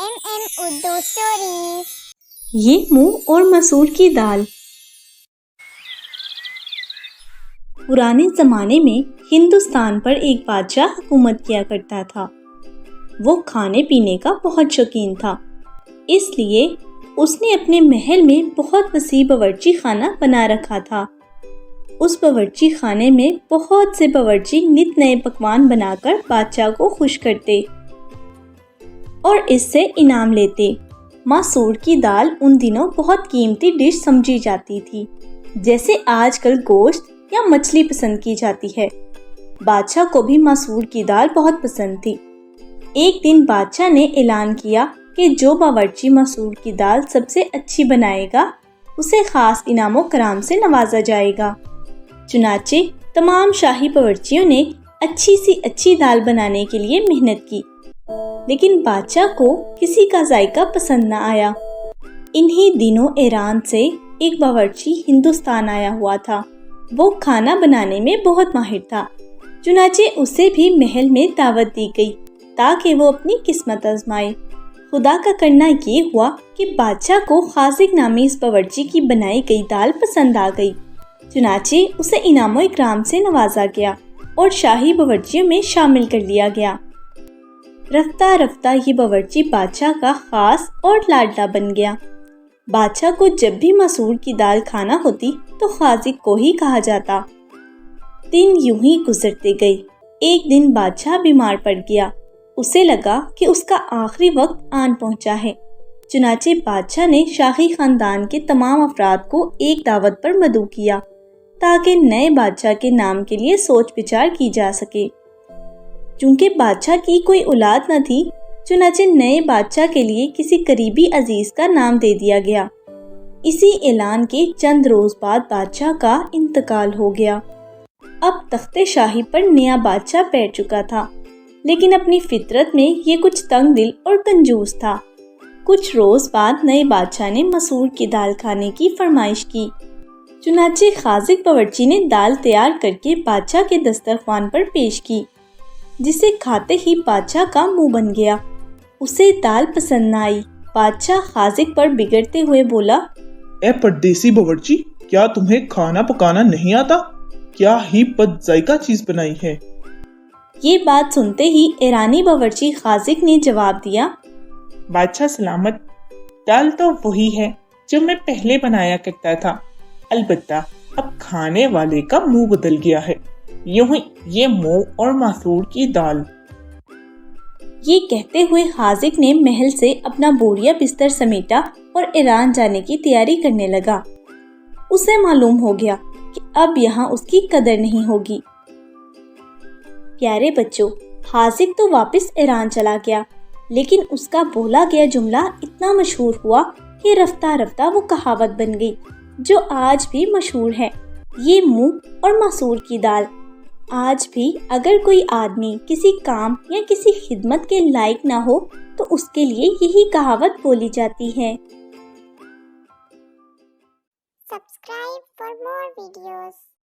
Urdu stories. ये मूंग और मसूर की दाल। पुराने ज़माने में हिंदुस्तान पर एक बादशाह हुकूमत किया करता था। वो खाने पीने का बहुत शौकीन था, इसलिए उसने अपने महल में बहुत वसी बावर्ची खाना बना रखा था। उस बावर्ची खाने में बहुत से बावर्ची नित नए पकवान बनाकर बादशाह को खुश करते और इससे इनाम लेते। मसूर की दाल उन दिनों बहुत कीमती डिश समझी जाती थी, जैसे आजकल गोश्त या मछली पसंद की जाती है। बादशाह को भी मसूर की दाल बहुत पसंद थी। एक दिन बादशाह ने ऐलान किया कि जो बावर्ची मसूर की दाल सबसे अच्छी बनाएगा उसे खास इनामों कराम से नवाजा जाएगा। चुनाचे तमाम शाही बावर्चियों ने अच्छी सी अच्छी दाल बनाने के लिए मेहनत की, लेकिन बादशाह को किसी का जायका पसंद न आया। इन्हीं दिनों ईरान से एक बावर्ची हिंदुस्तान आया हुआ था। वो खाना बनाने में बहुत माहिर था। चुनाचे उसे भी महल में दावत दी गई ताकि वो अपनी किस्मत आजमाए। खुदा का करना ये हुआ कि बादशाह को खाजिक नामी इस बावर्ची की बनाई गई दाल पसंद आ गई। चुनाचे उसे इनामो इकराम से नवाजा गया और शाही बावर्चियों में शामिल कर लिया गया। रफ्ता रफ्ता ये बावर्ची बादशाह का खास और लाडला बन गया। बादशाह को जब भी मसूर की दाल खाना होती तो खाजिक को ही कहा जाता। दिन यूं ही गुजरते गए। एक दिन बादशाह बीमार पड़ गया। उसे लगा कि उसका आखिरी वक्त आन पहुंचा है। चुनाचे बादशाह ने शाही खानदान के तमाम अफराद को एक दावत पर मदऊ किया ताकि नए बादशाह के नाम के लिए सोच विचार की जा सके। चूंकि बादशाह की कोई औलाद न थी, चुनाचे नए बादशाह के लिए किसी करीबी अजीज का नाम दे दिया गया। इसी ऐलान के चंद रोज बाद बादशाह का इंतकाल हो गया। अब तख्ते शाही पर नया बादशाह बैठ चुका था, लेकिन अपनी फितरत में ये कुछ तंग दिल और कंजूस था। कुछ रोज बाद नए बादशाह ने मसूर की दाल खाने की फरमाइश की। चुनाचे खाजिक बावर्ची ने दाल तैयार करके बादशाह के दस्तरखान पर पेश की, जिसे खाते ही बादशाह का मुंह बन गया। उसे दाल पसंद न आई। बादशाह खाजिक पर बिगड़ते हुए बोला, ए परदेसी बावर्ची, क्या तुम्हें खाना पकाना नहीं आता? क्या ही बद जायका चीज बनाई है। ये बात सुनते ही ईरानी बावर्ची खाजिक ने जवाब दिया, बादशाह सलामत, दाल तो वही है जो मैं पहले बनाया करता था, अलबत्ता अब खाने वाले का मुंह बदल गया है। यूं ही ये मूंग और मसूर की दाल। ये कहते हुए खाजिक ने महल से अपना बोरिया बिस्तर समेटा और ईरान जाने की तैयारी करने लगा। उसे मालूम हो गया कि अब यहाँ उसकी कदर नहीं होगी। प्यारे बच्चों, खाजिक तो वापस ईरान चला गया, लेकिन उसका बोला गया जुमला इतना मशहूर हुआ कि रफ्ता रफ्ता वो कहावत बन गई, जो आज भी मशहूर है। ये मूंग और मसूर की दाल। आज भी अगर कोई आदमी किसी काम या किसी खिदमत के लायक ना हो तो उसके लिए यही कहावत बोली जाती है। Subscribe for more videos.